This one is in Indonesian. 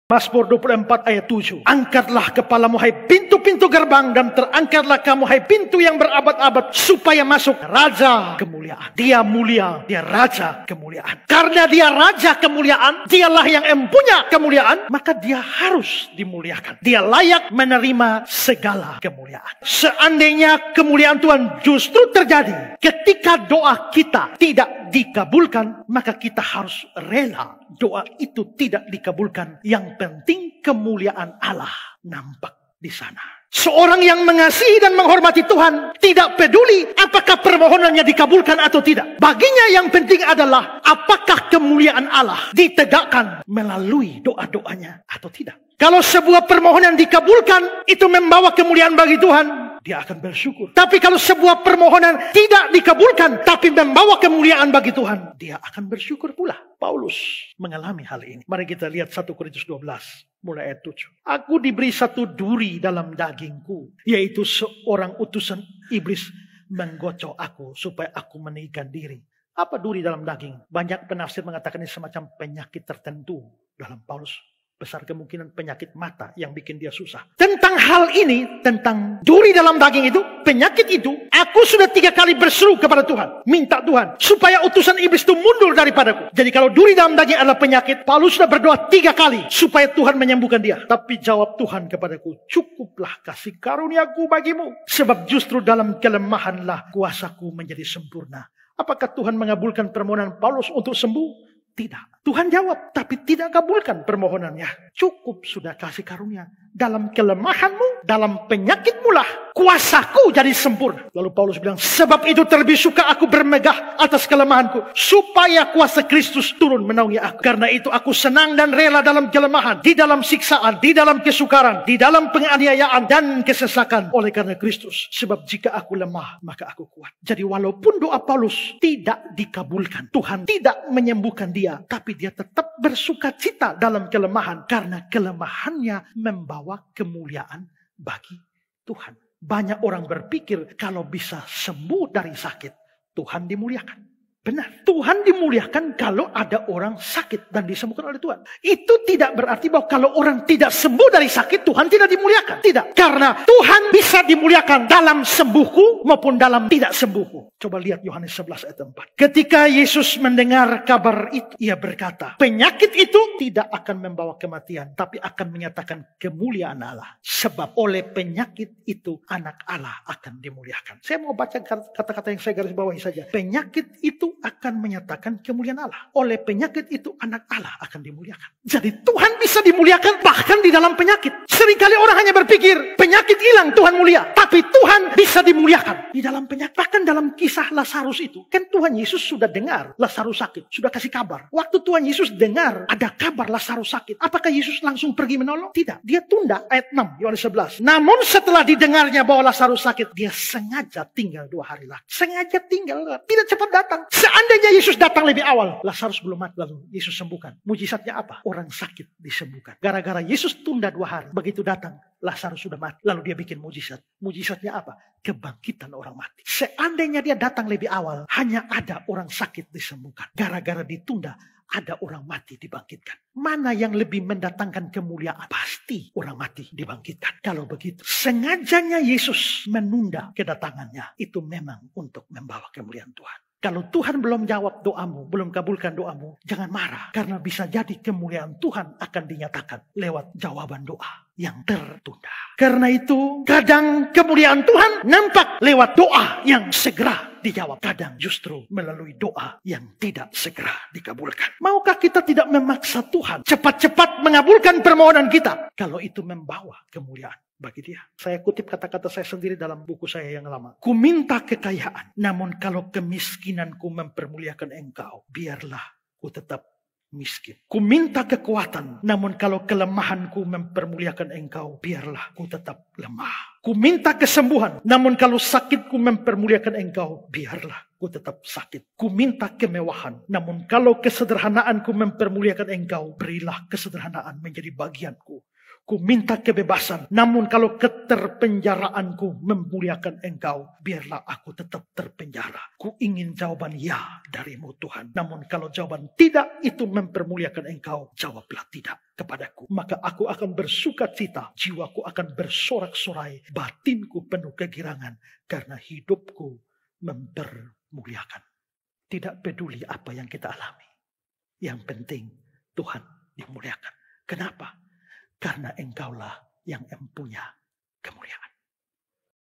Mazmur 24 ayat 7. Angkatlah kepalamu hai pintu-pintu gerbang, dan terangkatlah kamu hai pintu yang berabad-abad, supaya masuk Raja kemuliaan. Dia mulia, dia Raja kemuliaan. Karena dia Raja kemuliaan, dialah yang empunya kemuliaan, maka dia harus dimuliakan. Dia layak menerima segala kemuliaan. Seandainya kemuliaan Tuhan justru terjadi ketika doa kita tidak dikabulkan, maka kita harus rela doa itu tidak dikabulkan. Yang penting kemuliaan Allah nampak di sana. Seorang yang mengasihi dan menghormati Tuhan tidak peduli apakah permohonannya dikabulkan atau tidak. Baginya yang penting adalah apakah kemuliaan Allah ditegakkan melalui doa-doanya atau tidak. Kalau sebuah permohonan dikabulkan, itu membawa kemuliaan bagi Tuhan, dia akan bersyukur. Tapi kalau sebuah permohonan tidak dikabulkan, tapi membawa kemuliaan bagi Tuhan, dia akan bersyukur pula. Paulus mengalami hal ini. Mari kita lihat 1 Korintus 12, mulai ayat 7. Aku diberi satu duri dalam dagingku, yaitu seorang utusan iblis menggocok aku, supaya aku meninggikan diri. Apa duri dalam daging? Banyak penafsir mengatakan ini semacam penyakit tertentu dalam Paulus. Besar kemungkinan penyakit mata yang bikin dia susah. Tentang hal ini, tentang duri dalam daging itu, penyakit itu, aku sudah 3 kali berseru kepada Tuhan. Minta Tuhan supaya utusan iblis itu mundur daripadaku. Jadi kalau duri dalam daging adalah penyakit, Paulus sudah berdoa 3 kali supaya Tuhan menyembuhkan dia. Tapi jawab Tuhan kepadaku, cukuplah kasih karuniaku bagimu, sebab justru dalam kelemahanlah kuasaku menjadi sempurna. Apakah Tuhan mengabulkan permohonan Paulus untuk sembuh? Tidak. Tuhan jawab, tapi tidak kabulkan permohonannya. Cukup sudah kasih karunia. Dalam kelemahanmu, dalam penyakitmu lah kuasaku jadi sempurna. Lalu Paulus bilang, sebab itu terlebih suka aku bermegah atas kelemahanku, supaya kuasa Kristus turun menaungi aku. Karena itu aku senang dan rela dalam kelemahan, di dalam siksaan, di dalam kesukaran, di dalam penganiayaan dan kesesakan oleh karena Kristus. Sebab jika aku lemah, maka aku kuat. Jadi walaupun doa Paulus tidak dikabulkan, Tuhan tidak menyembuhkan dia, tapi dia tetap bersuka cita dalam kelemahan, karena kelemahannya membawa kemuliaan bagi Tuhan. Banyak orang berpikir kalau bisa sembuh dari sakit, Tuhan dimuliakan. Benar, Tuhan dimuliakan kalau ada orang sakit dan disembuhkan oleh Tuhan. Itu tidak berarti bahwa kalau orang tidak sembuh dari sakit, Tuhan tidak dimuliakan. Tidak, karena Tuhan bisa dimuliakan dalam sembuhku maupun dalam tidak sembuhku. Coba lihat Yohanes 11 ayat 4. Ketika Yesus mendengar kabar itu, ia berkata, penyakit itu tidak akan membawa kematian, tapi akan menyatakan kemuliaan Allah. Sebab oleh penyakit itu anak Allah akan dimuliakan. Saya mau baca kata-kata yang saya garis bawahi saja. Penyakit itu akan menyatakan kemuliaan Allah. Oleh penyakit itu anak Allah akan dimuliakan. Jadi Tuhan bisa dimuliakan bahkan di dalam penyakit. Seringkali orang hanya berpikir penyakit hilang Tuhan mulia, tapi Tuhan bisa dimuliakan di dalam penyakit. Bahkan dalam kisah Lazarus itu, kan Tuhan Yesus sudah dengar Lazarus sakit, sudah kasih kabar. Waktu Tuhan Yesus dengar ada kabar Lazarus sakit, apakah Yesus langsung pergi menolong? Tidak, dia tunda. Ayat 6 Yohanes 11. Namun setelah didengarnya bahwa Lazarus sakit, dia sengaja tinggal 2 hari lagi. Sengaja tinggal, tidak cepat datang. Seandainya Yesus datang lebih awal, Lazarus belum mati, lalu Yesus sembuhkan. Mujizatnya apa? Orang sakit disembuhkan. Gara-gara Yesus tunda 2 hari, begitu datang, Lazarus sudah mati. Lalu dia bikin mujizat. Mujizatnya apa? Kebangkitan orang mati. Seandainya dia datang lebih awal, hanya ada orang sakit disembuhkan. Gara-gara ditunda, ada orang mati dibangkitkan. Mana yang lebih mendatangkan kemuliaan? Pasti orang mati dibangkitkan. Kalau begitu, sengajanya Yesus menunda kedatangannya. Itu memang untuk membawa kemuliaan Tuhan. Kalau Tuhan belum jawab doamu, belum kabulkan doamu, jangan marah. Karena bisa jadi kemuliaan Tuhan akan dinyatakan lewat jawaban doa yang tertunda. Karena itu, kadang kemuliaan Tuhan nampak lewat doa yang segera dijawab. Kadang justru melalui doa yang tidak segera dikabulkan. Maukah kita tidak memaksa Tuhan cepat-cepat mengabulkan permohonan kita, kalau itu membawa kemuliaan bagi dia? Saya kutip kata-kata saya sendiri dalam buku saya yang lama. Ku minta kekayaan, namun kalau kemiskinanku mempermuliakan engkau, biarlah ku tetap miskin. Ku minta kekuatan, namun kalau kelemahanku mempermuliakan engkau, biarlah ku tetap lemah. Ku minta kesembuhan, namun kalau sakitku mempermuliakan engkau, biarlah ku tetap sakit. Ku minta kemewahan, namun kalau kesederhanaanku mempermuliakan engkau, berilah kesederhanaan menjadi bagianku. Ku minta kebebasan. Namun kalau keterpenjaraanku memuliakan Engkau, biarlah aku tetap terpenjara. Ku ingin jawaban ya darimu Tuhan. Namun kalau jawaban tidak itu mempermuliakan Engkau, jawablah tidak kepadaku. Maka aku akan bersuka cita. Jiwaku akan bersorak-sorai. Batinku penuh kegirangan. Karena hidupku mempermuliakan. Tidak peduli apa yang kita alami. Yang penting Tuhan dimuliakan. Kenapa? Karena Engkaulah yang mempunyai kemuliaan.